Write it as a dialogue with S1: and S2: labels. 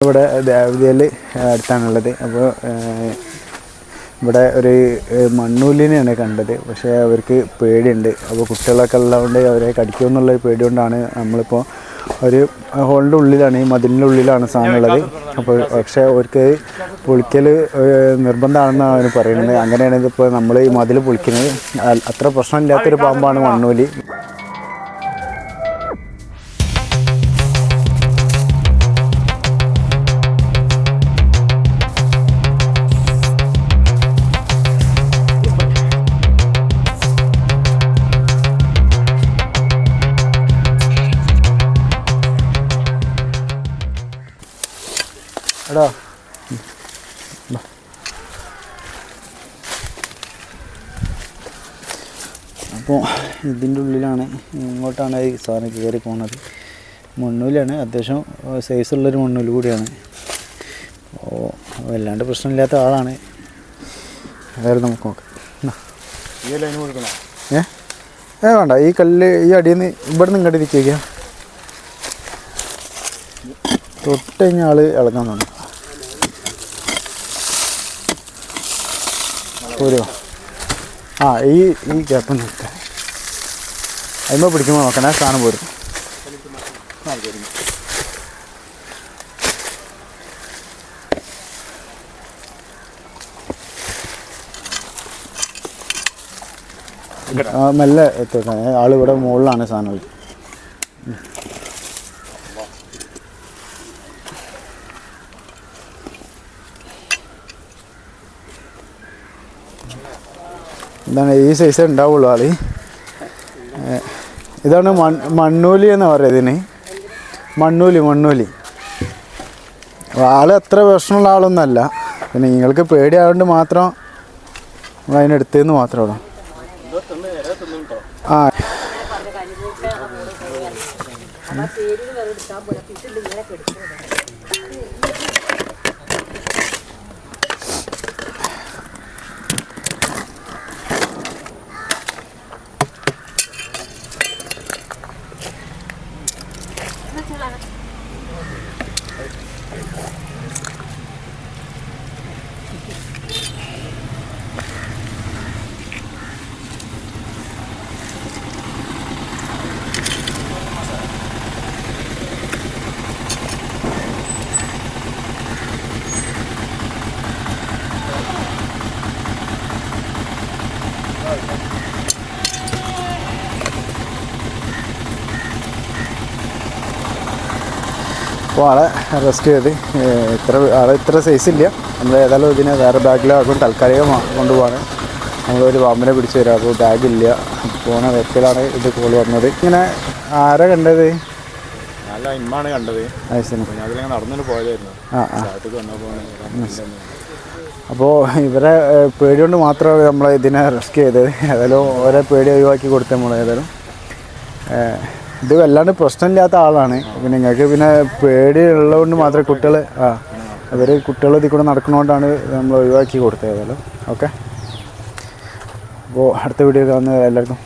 S1: നമ്മളിവിടെ ദേവതിയിൽ അടുത്താണുള്ളത്. അപ്പോൾ ഇവിടെ ഒരു മണ്ണൂലിനെയാണ് കണ്ടത്. പക്ഷേ അവർക്ക് പേടിയുണ്ട്. അപ്പോൾ കുട്ടികളൊക്കെ ഉള്ളതുകൊണ്ട് അവരെ കടിക്കുമെന്നുള്ളൊരു പേടി കൊണ്ടാണ് നമ്മളിപ്പോൾ ഒരു ഹോളിൻ്റെ ഉള്ളിലാണ്, ഈ മതിലിൻ്റെ ഉള്ളിലാണ് സാധനം ഉള്ളത്. അപ്പോൾ പക്ഷേ അവർക്ക് പൊളിക്കൽ നിർബന്ധമാണെന്നാണ് അവർ പറയുന്നത്. അങ്ങനെയാണെങ്കിൽ ഇപ്പോൾ നമ്മൾ ഈ മതിൽ പൊളിക്കുന്നത്. അത്ര പ്രശ്നമില്ലാത്തൊരു പാമ്പാണ് മണ്ണൂലി. എടാ അപ്പോൾ ഇതിൻ്റെ ഉള്ളിലാണ്, ഇങ്ങോട്ടാണ് ഈ സാധനം കയറി പോകുന്നത്. മണ്ണൂലാണ്, അത്യാവശ്യം സൈസുള്ളൊരു മണ്ണൂല് കൂടിയാണ്. അപ്പോൾ വല്ലാണ്ട് പ്രശ്നമില്ലാത്ത ആളാണ്. അതായത് നമുക്ക് നോക്കാം. വേണ്ട, ഈ കല്ല് ഈ അടിയിൽ നിന്ന് ഇവിടെ നിന്ന് ഇങ്ങോട്ട് തിരിക്കുക. തൊട്ട് കഴിഞ്ഞ ആൾ ഇളകാൻ തോന്നും. പോരോ? ഈ ഗ്യാപ്പ് നിർത്താം. അതിന്മേൽ പിടിക്കുമ്പോൾ നോക്കണേ, സാധനം പോരും. മെല്ലെ എത്തിക്കാൻ. ആളിവിടെ മുകളിലാണ് സാധനങ്ങൾ. ഇതാണ് ഈ സൈസ് ഉണ്ടാവുള്ളൂ ആൾ. ഇതാണ് മണ്ണൂലി എന്ന് പറയുന്നത്. ഇതിന് മണ്ണൂലി. ആൾ അത്ര പ്രശ്നമുള്ള ആളൊന്നുമല്ല. പിന്നെ നിങ്ങൾക്ക് പേടിയായതുകൊണ്ട് മാത്രം നമ്മൾ അതിനെടുത്തതെന്ന് മാത്രമേ ഉള്ളൂ. അപ്പോൾ ആളെ റെസ്ക്യൂ ചെയ്ത് ഇത്ര സൈസില്ല. നമ്മൾ ഏതായാലും ഇതിനെ വേറെ ബാഗിലാക്കും. താൽക്കാലികം കൊണ്ടുപോകാണ്. നമ്മളൊരു പാമ്പിനെ പിടിച്ച് തരാം. അപ്പോൾ ബാഗില്ല. പോണ വ്യക്തിയിലാണ് ഇത് കോൾ വന്നത്. ഇങ്ങനെ ആരാ കണ്ടത്?
S2: ഇമ്മാണ് കണ്ടത്. നടന്നു പോയതായിരുന്നു.
S1: അപ്പോൾ ഇവരെ പേടി കൊണ്ട് മാത്രമാണ് നമ്മൾ ഇതിനെ റെസ്ക്യൂ ചെയ്തത്. ഏതായാലും ഓരോ പേടി ഒഴിവാക്കി കൊടുത്ത് നമ്മൾ ഏതായാലും ഇത് വല്ലാണ്ട് പ്രശ്നമില്ലാത്ത ആളാണ്. പിന്നെ നിങ്ങൾക്ക് പിന്നെ പേടി ഉള്ളതുകൊണ്ട് മാത്രമേ കുട്ടികൾ ഇതിൽ കൂടെ നടക്കുന്നതുകൊണ്ടാണ് നമ്മൾ ഒഴിവാക്കി കൊടുത്തത്. ഏതായാലും ഓക്കെ. അപ്പോൾ അടുത്ത വീഡിയോ കാണുന്നത് എല്ലാവർക്കും